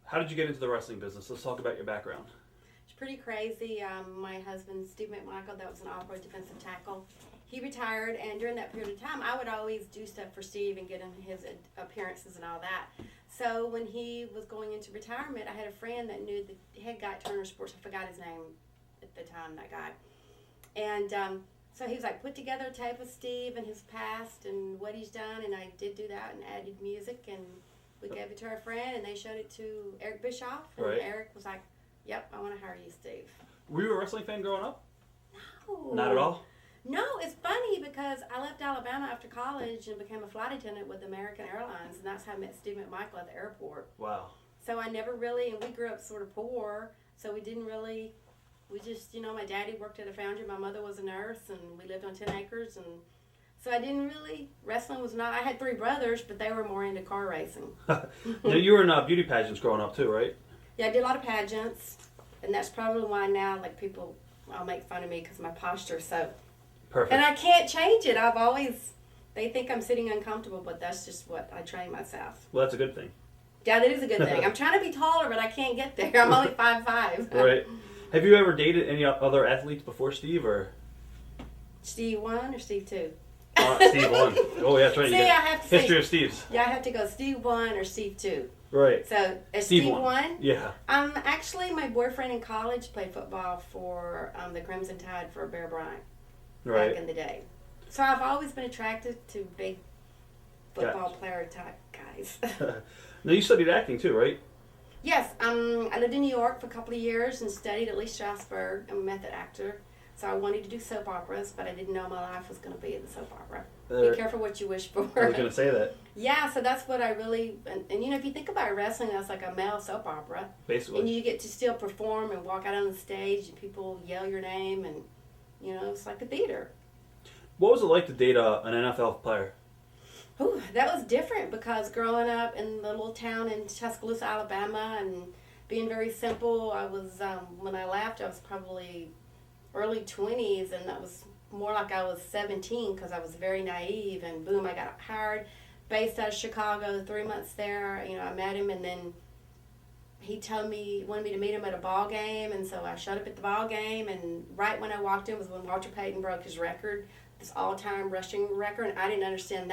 How did you get into the wrestling business? Let's talk about your background. It's pretty crazy. My husband, Steve McMichael, that was an all-pro defensive tackle. He retired, and during that period of time, I would always do stuff for Steve and get in his appearances and all that. So when he was going into retirement, I had a friend that knew the head guy at Turner Sports. I forgot his name at the time, that guy. And so he was like, put together a tape of Steve and his past and what he's done, and I did do that and added music, and we gave it to our friend, and they showed it to Eric Bischoff, and Right. Eric was like, yep, I want to hire you, Steve. Were you a wrestling fan growing up? No. Not at all? No, it's funny because I left Alabama after college and became a flight attendant with American Airlines, and that's how I met Steve McMichael at the airport. Wow. So I never really, and we grew up sort of poor, so we didn't really, we just, my daddy worked at a foundry, my mother was a nurse, and we lived on 10 acres, and so I didn't really, wrestling was not, I had 3 brothers, but they were more into car racing. Now, you were in beauty pageants growing up too, right? Yeah, I did a lot of pageants, and that's probably why now, like, people all make fun of me because my posture, so. Perfect. And I can't change it. They think I'm sitting uncomfortable, but that's just what I train myself. Well, that's a good thing. Yeah, that is a good thing. I'm trying to be taller, but I can't get there. I'm only 5'5". Right. Have you ever dated any other athletes before Steve, or? Steve 1 or Steve 2? Steve 1. Oh, yeah, that's right. See, I have to History say, of Steve's. Yeah, I have to go Steve 1 or Steve 2. Right. So, Steve Steve won. 1? Yeah. Actually, my boyfriend in college played football for the Crimson Tide for Bear Bryant Right. back in the day. So I've always been attracted to big football player type guys. Now, you studied acting too, right? Yes, I lived in New York for a couple of years and studied at Lee Strasberg. I'm a method actor. So I wanted to do soap operas, but I didn't know my life was going to be in the soap opera. Be careful what you wish for. I was going to say that. Yeah, so that's what I really, and if you think about wrestling, that's like a male soap opera. Basically. And you get to still perform and walk out on the stage and people yell your name and, it's like a theater. What was it like to date an NFL player? Ooh, that was different because growing up in the little town in Tuscaloosa, Alabama, and being very simple, I was, when I left, I was probably early 20s, and that was more like I was 17 because I was very naive, and boom, I got hired, based out of Chicago, 3 months there. I met him, and then he wanted me to meet him at a ball game, and so I showed up at the ball game, and right when I walked in was when Walter Payton broke his record, this all-time rushing record, and I didn't understand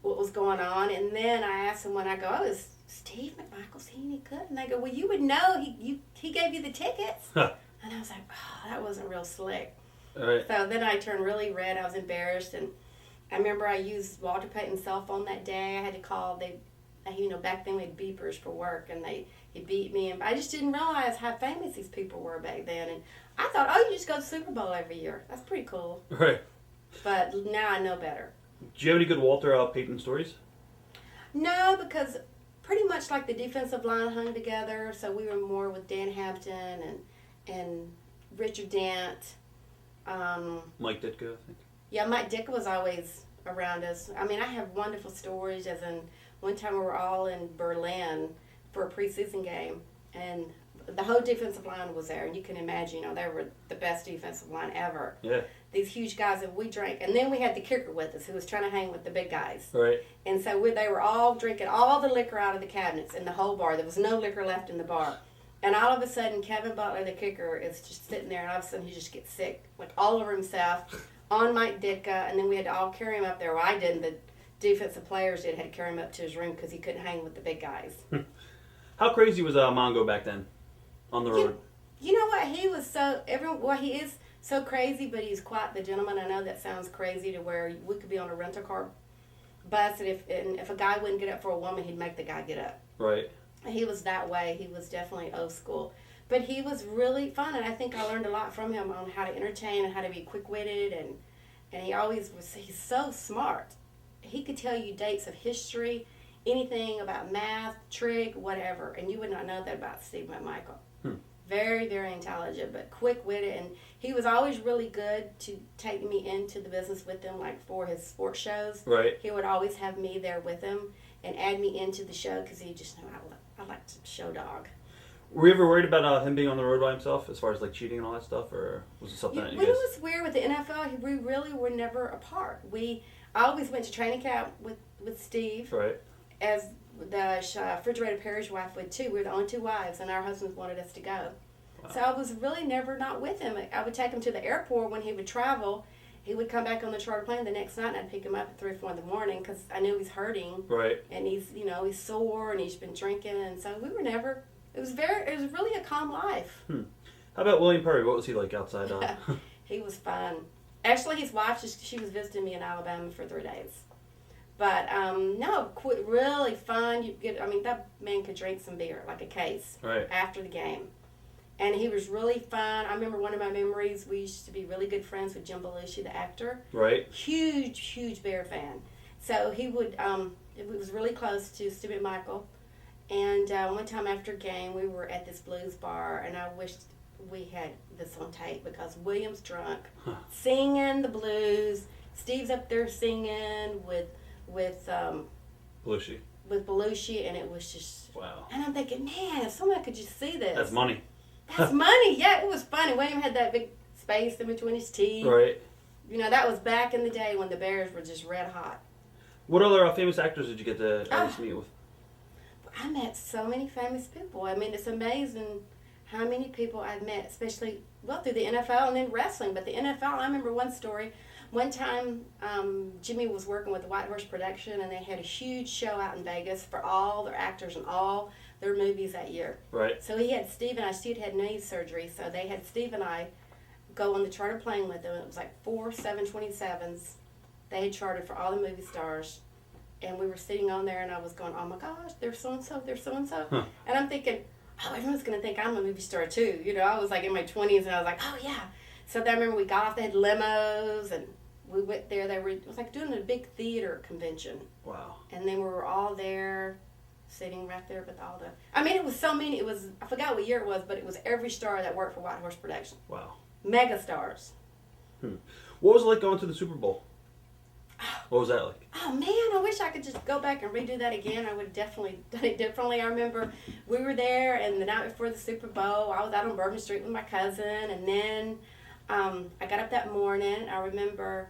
what was going on. And then I asked him when I go, is Steve McMichael, is he any good? And they go, well, you would know, he gave you the tickets. And I was like, oh, that wasn't real slick. All right. So then I turned really red. I was embarrassed, and I remember I used Walter Payton's cell phone that day. I had to call. Back then we had beepers for work, and he beat me, and I just didn't realize how famous these people were back then. And I thought, oh, you just go to the Super Bowl every year. That's pretty cool. Right. But now I know better. Do you have any good Walter Payton stories? No, because pretty much like the defensive line hung together, so we were more with Dan Hampton and Richard Dent. Mike Ditka, I think. Yeah, Mike Ditka was always around us. I mean, I have wonderful stories, as in one time we were all in Berlin for a preseason game, and the whole defensive line was there, and you can imagine, they were the best defensive line ever. Yeah. These huge guys, and we drank, and then we had the kicker with us who was trying to hang with the big guys. Right. And so they were all drinking all the liquor out of the cabinets in the whole bar. There was no liquor left in the bar. And all of a sudden, Kevin Butler, the kicker, is just sitting there, and all of a sudden he just gets sick, like all over himself, on Mike Ditka, and then we had to all carry him up there. Well, I didn't. The defensive players had to carry him up to his room because he couldn't hang with the big guys. How crazy was Mongo back then on the road? You know what? He was he is so crazy, but he's quite the gentleman. I know that sounds crazy to where we could be on a rental car bus, and if a guy wouldn't get up for a woman, he'd make the guy get up. Right. He was that way. He was definitely old school. But he was really fun, and I think I learned a lot from him on how to entertain and how to be quick-witted, and he's so smart. He could tell you dates of history, anything about math, trig, whatever, and you would not know that about Steve McMichael. Very, very intelligent, but quick-witted, and he was always really good to take me into the business with him, like for his sports shows. Right. He would always have me there with him and add me into the show because he just knew I like to show dog. Were you ever worried about him being on the road by himself as far as like cheating and all that stuff, or was it something that you When guys... it was weird with the NFL, we really were never apart. I always went to training camp with Steve. Right. As refrigerator Perry's wife would too. We were the only two wives, and our husbands wanted us to go. Wow. So I was really never not with him. I would take him to the airport when he would travel. He would come back on the charter plane the next night, and I'd pick him up at 3 or 4 in the morning because I knew he's hurting. Right. And he's sore, and he's been drinking, and so we were never. It was really a calm life. How about William Perry? What was he like outside? He was fun. Actually, his wife, she was visiting me in Alabama for 3 days. But, really fun. That man could drink some beer, like a case, Right. after the game. And he was really fun. I remember one of my memories, we used to be really good friends with Jim Belushi, the actor. Right. Huge Bear fan. So he would, it was really close to Steve McMichael. And one time after a game, we were at this blues bar, and I wished we had this on tape because William's drunk, singing the blues. Steve's up there singing with Belushi. With Belushi, and it was just Wow. And I'm thinking, man, if someone could just see this. That's money. That's money. Yeah, it was funny. William had that big space in between his teeth. Right. That was back in the day when the Bears were just red hot. What other famous actors did you get to meet with? I met so many famous people. I mean, it's amazing how many people I've met, especially, through the NFL and then wrestling. But the NFL, I remember one story. One time, Jimmy was working with the White Horse Production, and they had a huge show out in Vegas for all their actors and all their movies that year. Right. So he had Steve and I. Steve had knee surgery, so they had Steve and I go on the charter plane with them. It was like 4 727s. They had chartered for all the movie stars. And we were sitting on there, and I was going, oh, my gosh, there's so-and-so, there's so-and-so. Huh. And I'm thinking, oh, everyone's going to think I'm a movie star, too. I was like in my 20s, and I was like, oh, yeah. So then I remember we got off, they had limos, and we went there. It was like doing a big theater convention. Wow. And then we were all there, sitting right there with all the... it was so many. I forgot what year it was, but it was every star that worked for White Horse Production. Wow. Mega stars. What was it like going to the Super Bowl? What was that like? Oh man, I wish I could just go back and redo that again. I would have definitely done it differently. I remember we were there, and the night before the Super Bowl, I was out on Bourbon Street with my cousin, and then I got up that morning. I remember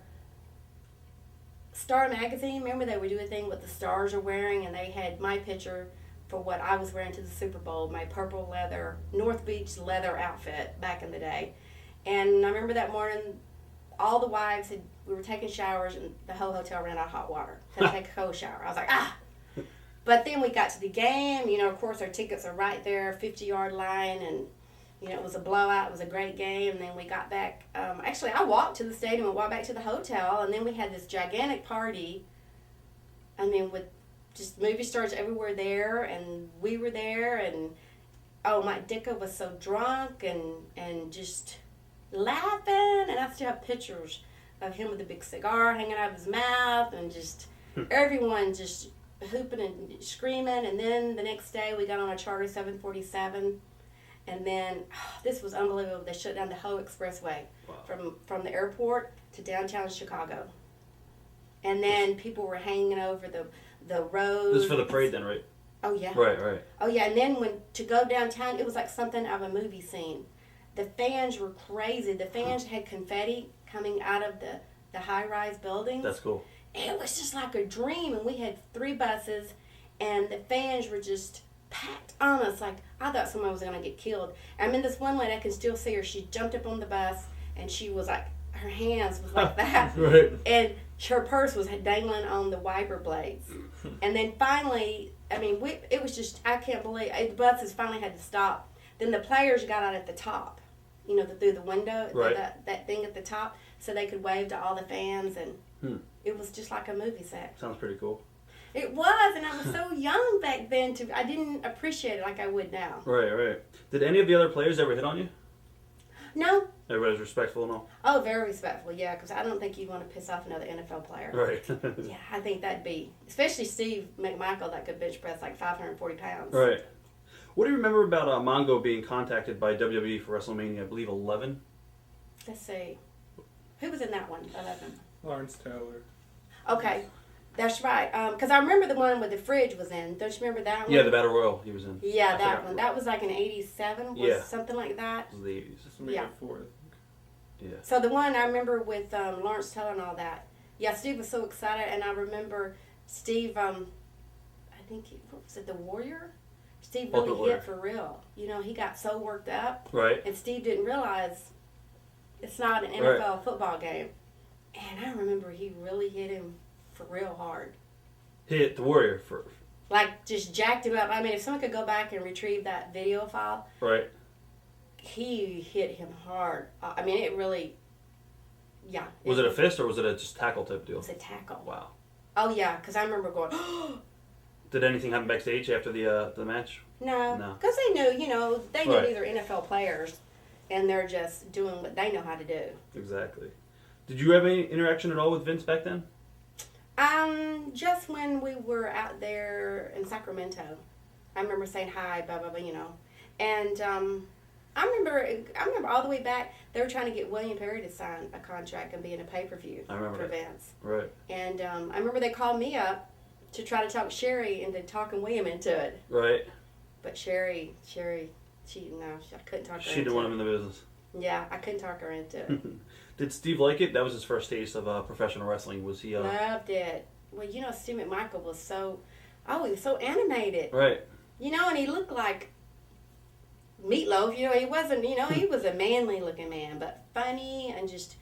Star Magazine. Remember they would do a thing what the stars are wearing, and they had my picture for what I was wearing to the Super Bowl, my purple leather, North Beach leather outfit back in the day. And I remember that morning, all the wives we were taking showers, and the whole hotel ran out of hot water. Had to take a cold shower. I was like, ah! But then we got to the game. Of course, our tickets are right there, 50-yard line, and, it was a blowout. It was a great game. And then we got back. Actually, I walked to the stadium and walked back to the hotel, and then we had this gigantic party. With just movie stars everywhere there, and we were there, and, Mike Ditka was so drunk and just laughing, and I still have pictures of him with a big cigar hanging out of his mouth, and just everyone just hooping and screaming. And then the next day we got on a charter 747, and then this was unbelievable. They shut down the whole expressway. Wow. from the airport to downtown Chicago, and then people were hanging over the road. This is for the parade then, right? Oh yeah. Right. Oh yeah, and then to go downtown, it was like something out of a movie scene. The fans were crazy. The fans had confetti coming out of the high-rise buildings. That's cool. And it was just like a dream. And we had 3 buses, and the fans were just packed on us. Like, I thought someone was going to get killed. This one lady, I can still see her. She jumped up on the bus, and she was like, her hands was like that. Right. And her purse was dangling on the wiper blades. And then finally, it was just, I can't believe, the buses finally had to stop. Then the players got out at the top. Through the window, right. that thing at the top, so they could wave to all the fans, and it was just like a movie set. Sounds pretty cool. It was, and I was so young back then, I didn't appreciate it like I would now. Right. Did any of the other players ever hit on you? No. Everybody's respectful and all? Oh, very respectful, yeah, because I don't think you'd want to piss off another NFL player. Right. Yeah, I think that'd be, especially Steve McMichael, that could bench press like 540 pounds. Right. What do you remember about Mongo being contacted by WWE for WrestleMania, I believe 11? Let's see. Who was in that one, 11? Lawrence Taylor. Okay, that's right. Because I remember the one where the fridge was in. Don't you remember that one? Yeah, the Battle Royal he was in. Yeah, that one. That was like in 87, something like that. It was the 80s. This will be the 4th. Yeah. So the one I remember with Lawrence Taylor and all that. Yeah, Steve was so excited, and I remember Steve, think, what was it, the Warrior? Steve Ultimate really Warrior. hit for real. You know, he got so worked up. Right. And Steve didn't realize it's not an NFL football game. And I remember he really hit him for real hard. Hit the Warrior for. Like, just jacked him up. I mean, if someone could go back and retrieve that video file. Right. He hit him hard. I mean, it really, yeah. Was it a fist or was it a just tackle type deal? It was a tackle. Wow. Oh, yeah, because I remember going, Did anything happen backstage after the match? no. No. Because they knew, they knew Right. these are NFL players, and they're just doing what they know how to do. Exactly. Did you have any interaction at all with Vince back then? Just when we were out there in Sacramento, I remember saying hi, blah, blah, blah, And I remember all the way back, they were trying to get William Perry to sign a contract and be in a pay-per-view for Vince. Right. And I remember they called me up to try to talk Sherry into talking William into it. Right. But Sherry, I couldn't talk her into it. She didn't want him in the business. Yeah, I couldn't talk her into it. Did Steve like it? That was his first taste of professional wrestling. Was he? Loved it. Well, Steve McMichael was he was so animated. Right. And he looked like Meatloaf. He wasn't, he was a manly looking man, but funny and just,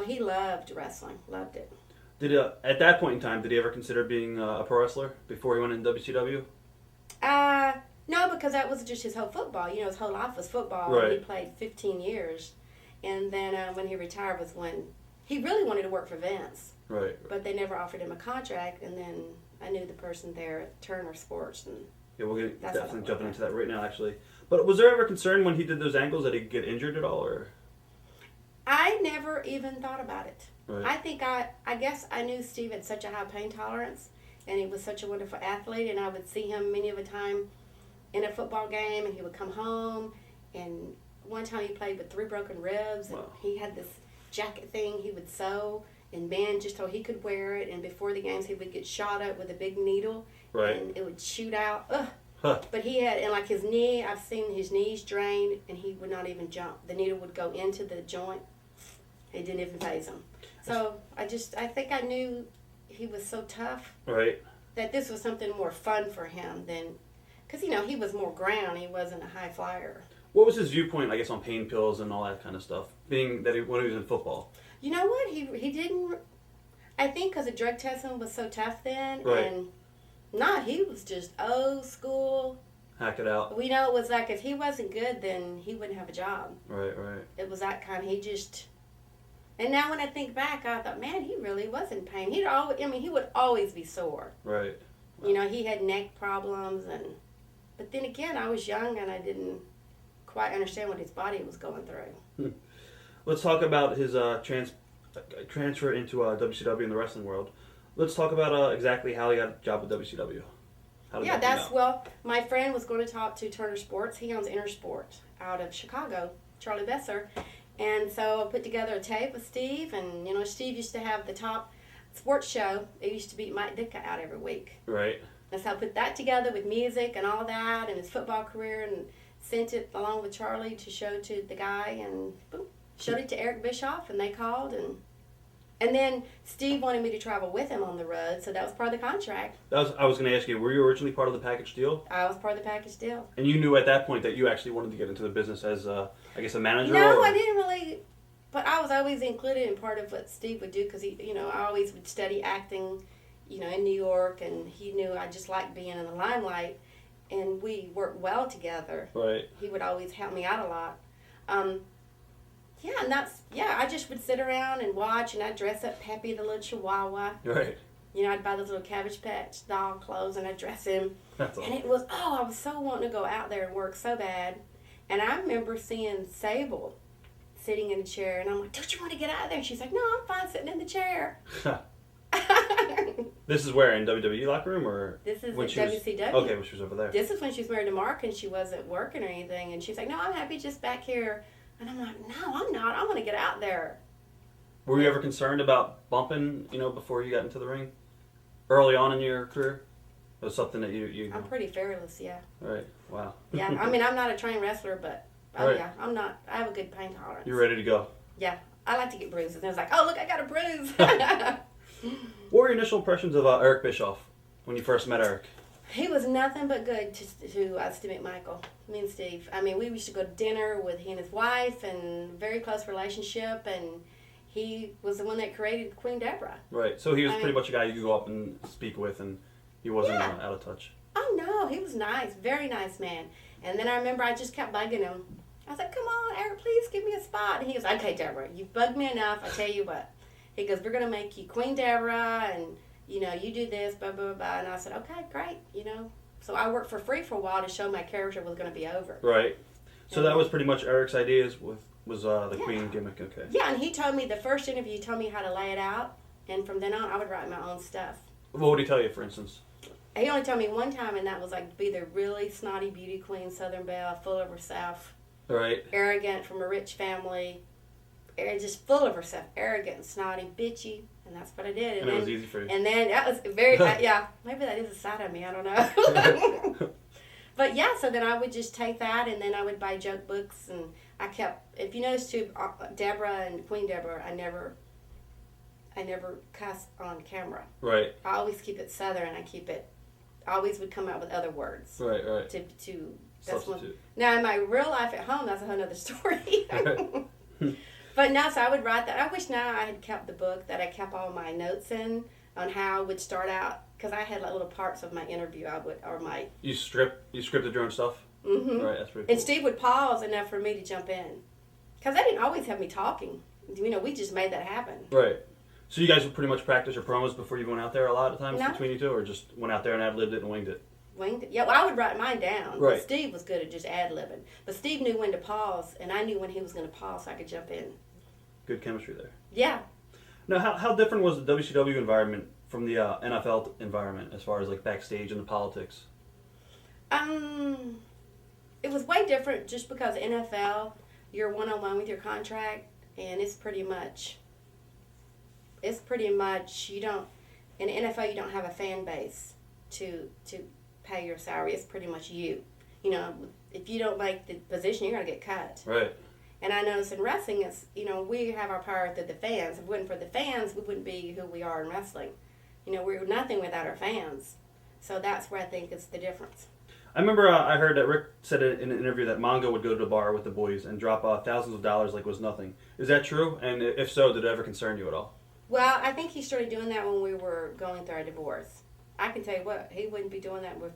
he loved wrestling. Loved it. Did at that point in time, did he ever consider being a pro wrestler before he went into WCW? No, because that was just his whole football. His whole life was football. Right. And he played 15 years. And then when he retired was when he really wanted to work for Vince. Right. But they never offered him a contract. And then I knew the person there at Turner Sports. And Yeah, we'll get That's definitely how it jumping went. into that right now, actually. But was there ever concern when he did those angles that he'd get injured at all, or? I never even thought about it. Right. I think I guess I knew Steve had such a high pain tolerance. And he was such a wonderful athlete. And I would see him many of the time in a football game. And he would come home. And one time he played with 3 broken ribs. And Wow. he had this jacket thing he would sew and bend just so he could wear it. And before the games, he would get shot up with a big needle. Right. And it would shoot out. Ugh. Huh. But he had, and like his knee, I've seen his knees drained, and he would not even jump. The needle would go into the joint. It didn't even phase him. So I think I knew he was so tough Right. that this was something more fun for him than, because, he was more ground. He wasn't a high flyer. What was his viewpoint, I guess, on pain pills and all that kind of stuff, being that when he was in football? You know what? He didn't, I think because the drug testing was so tough then. Right. And he was just old school. Hack it out. We know it was like if he wasn't good, then he wouldn't have a job. Right. It was that kind of, and now when I think back, I thought, man, he really was in pain. He would always be sore. Right. He had neck problems, but then again, I was young and I didn't quite understand what his body was going through. Let's talk about his transfer into WCW in the wrestling world. Let's talk about exactly how he got a job with WCW. How did that come out? My friend was going to talk to Turner Sports. He owns Intersport out of Chicago, Charlie Besser. And so I put together a tape with Steve, and Steve used to have the top sports show. They used to beat Mike Ditka out every week. Right. And so I put that together with music and all that, and his football career, and sent it along with Charlie to show to the guy, and boom, showed it to Eric Bischoff, and they called, and then Steve wanted me to travel with him on the road, so that was part of the contract. I was going to ask you, were you originally part of the package deal? I was part of the package deal. And you knew at that point that you actually wanted to get into the business as, I guess, a manager? No, or? I didn't really, but I was always included in part of what Steve would do, because I always would study acting, in New York, and he knew I just liked being in the limelight, and we worked well together. Right. He would always help me out a lot. I just would sit around and watch, and I'd dress up Peppy the little chihuahua. Right. I'd buy those little Cabbage Patch doll clothes, and I'd dress him. That's And awesome. it was, I was so wanting to go out there and work so bad. And I remember seeing Sable sitting in a chair, and I'm like, don't you want to get out of there? And she's like, no, I'm fine sitting in the chair. This is where, in WWE locker room, or? This is when at she was- WCW. Okay, when she was over there. This is when she was married to Mark, and she wasn't working or anything. And she's like, no, I'm happy just back here. And I'm like, no, I'm not. I want to get out there. Were you ever concerned about bumping, before you got into the ring? Early on in your career? It was something that you I'm pretty fearless, yeah. Right. Wow. Yeah, I'm not a trained wrestler, but Right. yeah, I'm not. I have a good pain tolerance. You're ready to go. Yeah, I like to get bruises. And it's like, oh, look, I got a bruise. What were your initial impressions of Eric Bischoff when you first met Eric? He was nothing but good to Steve McMichael, me and Steve. I mean, we used to go to dinner with he and his wife, and very close relationship, and he was the one that created Queen Debra. Right. So he was pretty much a guy you could go up and speak with, and he wasn't out of touch. Oh, no, he was nice. Very nice man. And then I remember I just kept bugging him. I was like, come on, Eric, please give me a spot. And he goes, okay, Debra, you've bugged me enough. I tell you what. He goes, we're going to make you Queen Debra, and, you know, you do this, blah, blah, blah. And I said, okay, great, you know. So I worked for free for a while to show my character was going to be over. Right. So that was pretty much Eric's ideas was the Queen gimmick, okay. Yeah, and he told me, the first interview, he told me how to lay it out. And from then on, I would write my own stuff. What would he tell you, for instance? He only told me one time, and that was like be the really snotty beauty queen, Southern belle, full of herself. Right. Arrogant, from a rich family. Just full of herself. Arrogant, snotty, bitchy. And that's what I did. And it was easy for you. And then that was very, yeah, maybe that is a side of me, I don't know. But yeah, so then I would just take that, and then I would buy joke books, and I kept, if you notice too, Debra and Queen Debra, I never cuss on camera. Right. I always keep it Southern, I always would come out with other words. Right. That's one. Now in my real life at home, that's a whole other story. But no, so I would write that. I wish now I had kept the book that I kept all my notes in on how I would start out, because I had like little parts of my interview. You scripted your own stuff. Mm-hmm. Right, that's pretty cool. And Steve would pause enough for me to jump in, because they didn't always have me talking. You know, we just made that happen. Right. So you guys would pretty much practice your promos before you went out there a lot of times No. between you two, or just went out there and ad-libbed it and winged it? Winged it. Yeah, well, I would write mine down. Right. But Steve was good at just ad-libbing. But Steve knew when to pause, and I knew when he was going to pause so I could jump in. Good chemistry there. Yeah. Now, how different was the WCW environment from the NFL environment as far as like backstage and the politics? It was way different just because NFL, you're one-on-one with your contract, and it's pretty much you don't, in the NFL you don't have a fan base to pay your salary. It's pretty much you. You know, if you don't make the position, you're going to get cut. Right. And I notice in wrestling, it's, you know, we have our power through the fans. If it wasn't for the fans, we wouldn't be who we are in wrestling. You know, we're nothing without our fans. So that's where I think it's the difference. I remember I heard that Rick said in an interview that Mongo would go to the bar with the boys and drop thousands of dollars like it was nothing. Is that true? And if so, did it ever concern you at all? Well, I think he started doing that when we were going through our divorce. I can tell you what, he wouldn't be doing that when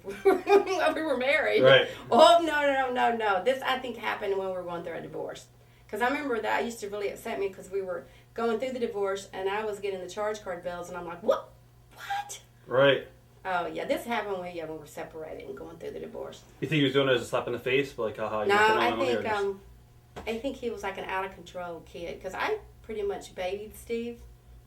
we were married. Right. Oh, no. This, I think, happened when we were going through our divorce. Because I remember that used to really upset me because we were going through the divorce and I was getting the charge card bills and I'm like, what? Right. Oh, yeah, this happened when we were separated and going through the divorse. You think he was doing it as a slap in the face? Like, haha, no, I think he was like an out-of-control kid because I pretty much babied Steve.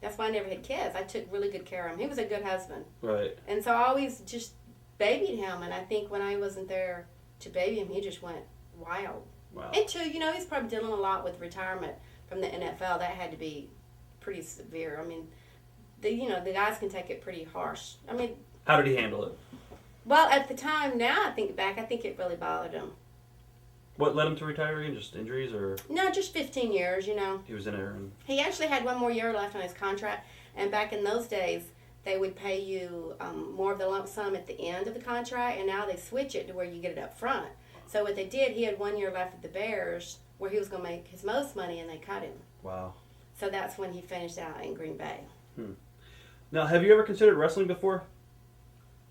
That's why I never had kids. I took really good care of him. He was a good husband. Right. And so I always just babied him. And I think when I wasn't there to baby him, he just went wild. Wow. And too, you know, he's probably dealing a lot with retirement from the NFL. That had to be pretty severe. I mean, the guys can take it pretty harsh. I mean. How did he handle it? Well, at the time, now I think back, I think it really bothered him. What led him to retiring? Just injuries or? No, just 15 years, you know. He was in there. And... He actually had one more year left on his contract. And back in those days, they would pay you more of the lump sum at the end of the contract. And now they switch it to where you get it up front. So what they did, he had 1 year left at the Bears where he was going to make his most money, and they cut him. Wow. So that's when he finished out in Green Bay. Now, have you ever considered wrestling before?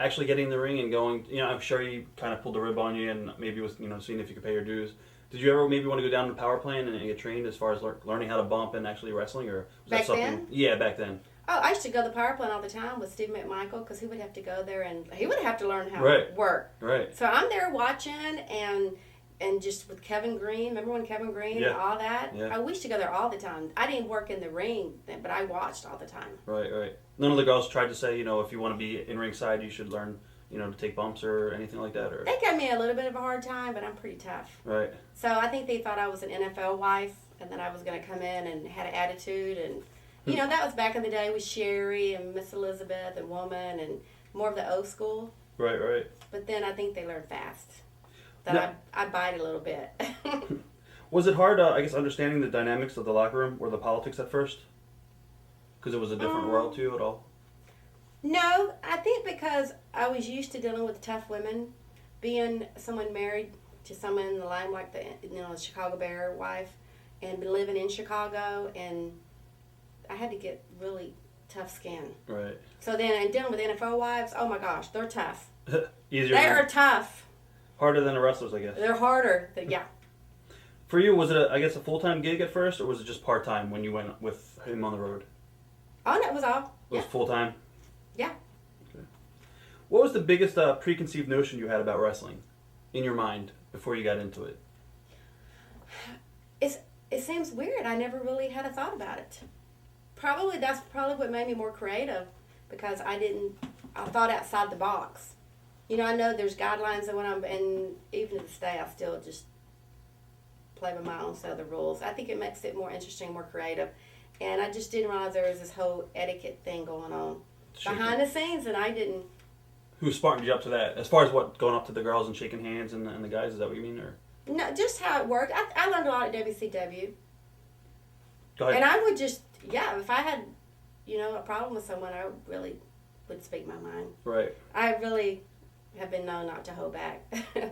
Actually getting in the ring and going, you know, I'm sure you kind of pulled the rib on you and maybe was, you know, seeing if you could pay your dues. Did you ever maybe want to go down to the power plant and get trained as far as learning how to bump and actually wrestling? Or was back that something? Then? Yeah, back then. Oh, I used to go to the power plant all the time with Steve McMichael because he would have to go there and he would have to learn how to work. Right. So I'm there watching and just with Kevin Green. Remember when Kevin Green and all that? Yeah. I used to go there all the time. I didn't work in the ring, but I watched all the time. Right. None of the girls tried to say, you know, if you want to be in ringside, you should learn, you know, to take bumps or anything like that? Or? They gave me a little bit of a hard time, but I'm pretty tough. Right. So I think they thought I was an NFL wife and that I was going to come in and had an attitude. And, you know, that was back in the day with Sherry and Miss Elizabeth and Woman and more of the old school. Right. But then I think they learned fast. That I bite a little bit. Was it hard, I guess, understanding the dynamics of the locker room or the politics at first? Because it was a different world to you at all? No, I think because I was used to dealing with tough women, being someone married to someone in the line like the Chicago Bear wife, and been living in Chicago, and I had to get really tough skin. Right. So then, and dealing with NFL wives, oh my gosh, they're tough. Easier. They are tough. Harder than the wrestlers, I guess. They're harder. Yeah. For you, was it, a full-time gig at first, or was it just part-time when you went with him on the road? Oh, no, it was all. It was full-time? Yeah. Okay. What was the biggest preconceived notion you had about wrestling in your mind before you got into it? It seems weird. I never really had a thought about it. That's probably what made me more creative, because I thought outside the box. I know there's guidelines and even to this day, I still just play by my own set of the rules. I think it makes it more interesting, more creative. And I just didn't realize there was this whole etiquette thing going on behind the scenes, and I didn't. Who sparked you up to that? As far as what, going up to the girls and shaking hands and the guys, is that what you mean? Or? No, just how it worked. I learned a lot at WCW. Go ahead. And I would just, if I had, a problem with someone, I really would speak my mind. Right. I really have been known not to hold back.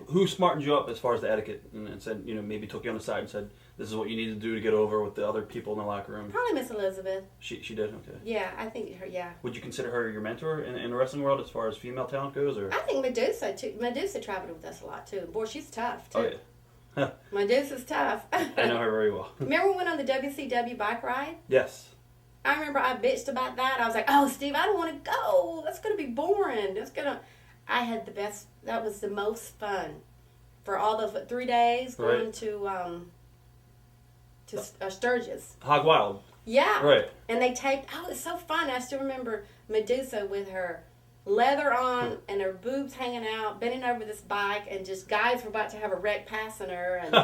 Who smartened you up as far as the etiquette and said, maybe took you on the side and said, this is what you need to do to get over with the other people in the locker room? Probably Miss Elizabeth. She did? Okay. Yeah, I think her, yeah. Would you consider her your mentor in the wrestling world as far as female talent goes? Or? I think Medusa, too. Medusa traveled with us a lot, too. Boy, she's tough, too. Oh, yeah. Medusa's tough. I know her very well. Remember we went on the WCW bike ride? Yes. I remember I bitched about that. I was like, oh, Steve, I don't want to go. That's going to be boring. I had the best, that was the most fun for all those 3 days going right. to Sturgis. Hog Wild. Yeah. Right. And they taped, it's so fun. I still remember Medusa with her leather on and her boobs hanging out, bending over this bike, and just guys were about to have a wreck passing her. And,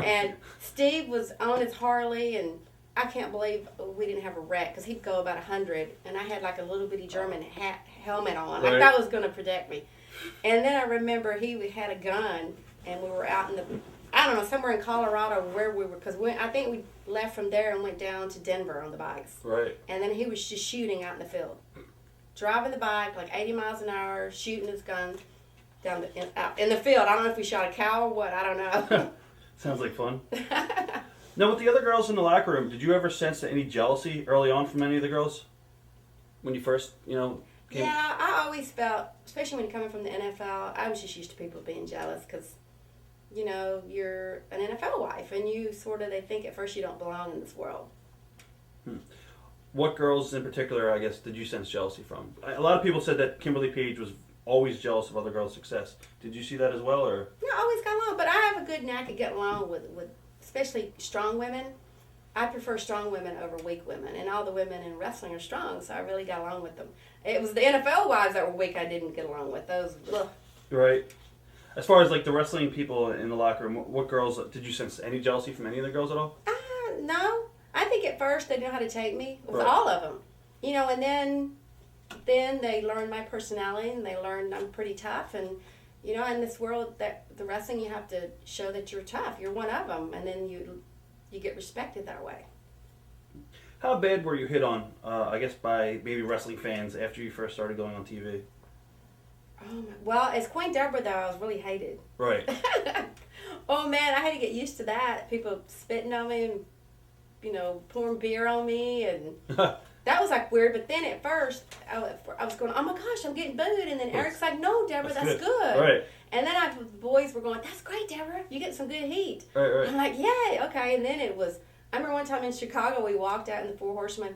and Steve was on his Harley, and I can't believe we didn't have a wreck, because he'd go about 100, and I had like a little bitty German helmet on. Right. I thought it was going to protect me. And then I remember he had a gun, and we were out in somewhere in Colorado where we were, because I think we left from there and went down to Denver on the bikes. Right. And then he was just shooting out in the field. Driving the bike like 80 miles an hour, shooting his gun out in the field. I don't know if he shot a cow or what. I don't know. Sounds like fun. Now, with the other girls in the locker room, did you ever sense any jealousy early on from any of the girls? When you first, came? Yeah, I always felt, especially when you're coming from the NFL, I was just used to people being jealous because, you're an NFL wife, and they think at first you don't belong in this world. What girls in particular, I guess, did you sense jealousy from? A lot of people said that Kimberly Page was always jealous of other girls' success. Did you see that as well, or? No, I always got along, but I have a good knack of getting along with especially strong women. I prefer strong women over weak women, and all the women in wrestling are strong, so I really got along with them. It was the NFL wives that were weak I didn't get along with. Those, ugh. Right. As far as like the wrestling people in the locker room, what girls, did you sense any jealousy from any of the girls at all? No. I think at first they know how to take me, with right. all of them. And then they learn my personality, and they learn I'm pretty tough, and in this world, that the wrestling, you have to show that you're tough. You're one of them, and then you get respected that way. How bad were you hit on, I guess, by maybe wrestling fans after you first started going on TV? Well, as Queen Debra, though, I was really hated. Right. Oh, man, I had to get used to that. People spitting on me and, pouring beer on me, and that was like weird. But then at first, I was going, oh my gosh, I'm getting booed. And then Eric's like, no, Debra, that's good. Right. And then the boys were going, that's great, Debra. You get some good heat. Right. I'm like, yay, okay. And then I remember one time in Chicago, we walked out in the Four Horsemen.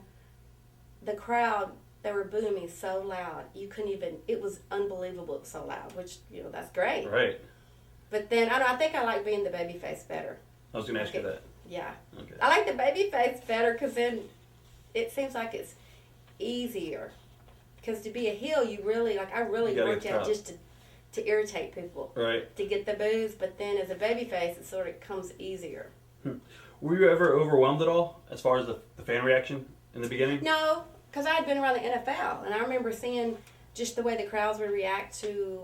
The crowd, they were booing me so loud. You couldn't even, it was unbelievable. It was so loud, which, that's great. Right. But then, I think I like being the baby face better. I was going to ask you that. Yeah. Okay. I like the baby face better because then it seems like it's easier. Because to be a heel, I really worked out just to irritate people. Right. To get the boos, but then as a baby face, it sort of comes easier. Were you ever overwhelmed at all as far as the fan reaction in the beginning? No, because I had been around the NFL, and I remember seeing just the way the crowds would react to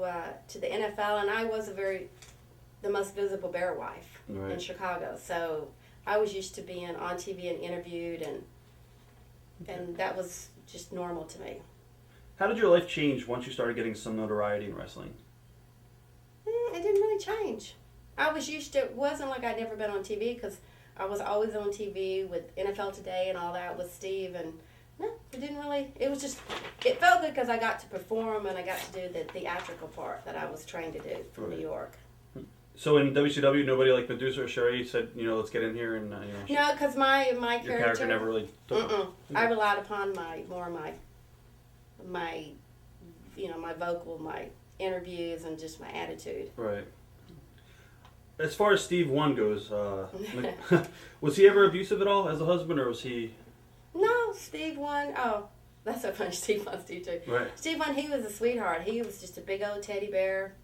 the NFL, and I was the most visible Bear wife in Chicago, so I was used to being on TV and interviewed, and that was just normal to me. How did your life change once you started getting some notoriety in wrestling? It didn't really change. I was used to, it wasn't like I'd never been on TV because I was always on TV with NFL Today and all that with Steve, and no, it didn't really, it was just, it felt good because I got to perform and I got to do the theatrical part that I was trained to do from New York. So in WCW, nobody like Medusa or Sherry said, let's get in here and, No, because my your character never really took it. I relied upon my vocal, my interviews, and just my attitude. Right. As far as Steve 1 goes, was he ever abusive at all as a husband, or was he? No, Steve 1, oh, that's so funny, Steve 1, Steve 2. Right. Steve 1, he was a sweetheart. He was just a big old teddy bear.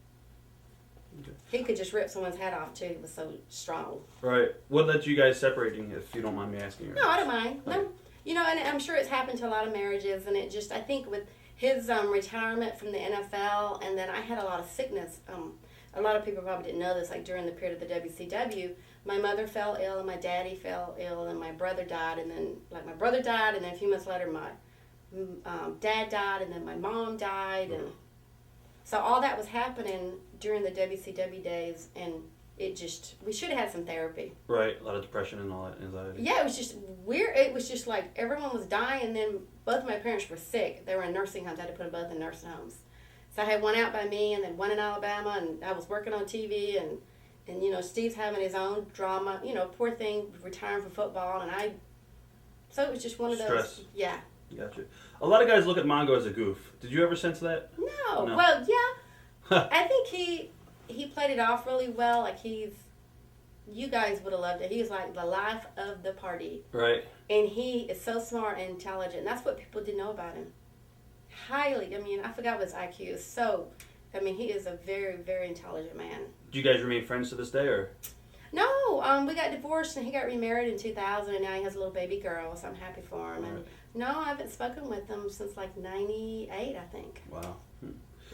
Okay. He could just rip someone's head off, too. He was so strong. Right. What led you guys separating, if you don't mind me asking? No, I don't mind. Okay. No. And I'm sure it's happened to a lot of marriages, and it just, I think with his retirement from the NFL, and then I had a lot of sickness. A lot of people probably didn't know this, like during the period of the WCW, my mother fell ill, and my daddy fell ill, and my brother died, and then, my brother died, and then a few months later, my dad died, and then my mom died, and so all that was happening during the WCW days, and it just, we should have had some therapy. Right, a lot of depression and all that anxiety. Yeah, it was just weird. It was just like everyone was dying, and then both of my parents were sick. They were in nursing homes. I had to put them both in nursing homes. So I had one out by me, and then one in Alabama, and I was working on TV, and Steve's having his own drama. Poor thing, retiring from football, and so it was just one of those. Stress. Yeah. Gotcha. A lot of guys look at Mongo as a goof. Did you ever sense that? No. Well, yeah. I think he played it off really well. Like you guys would have loved it. He was like the life of the party. Right. And he is so smart and intelligent. And that's what people didn't know about him. Highly. I forgot what his IQ is. He is a very, very intelligent man. Do you guys remain friends to this day, or? No, we got divorced and he got remarried in 2000, and now he has a little baby girl, so I'm happy for him. Right. And no, I haven't spoken with him since 98, I think. Wow.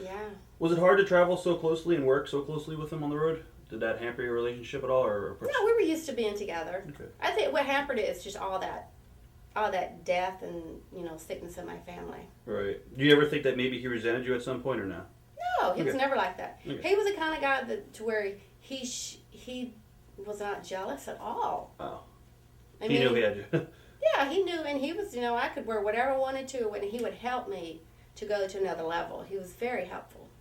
Yeah. Was it hard to travel so closely and work so closely with him on the road? Did that hamper your relationship at all, or? No, we were used to being together. Okay. I think what hampered it is just all that death and sickness in my family. Right. Do you ever think that maybe he resented you at some point, or no? No, he was never like that. Okay. He was the kind of guy to where he was not jealous at all. Oh. He knew he had you. Yeah, he knew, and he was, I could wear whatever I wanted to, and he would help me to go to another level. He was very helpful.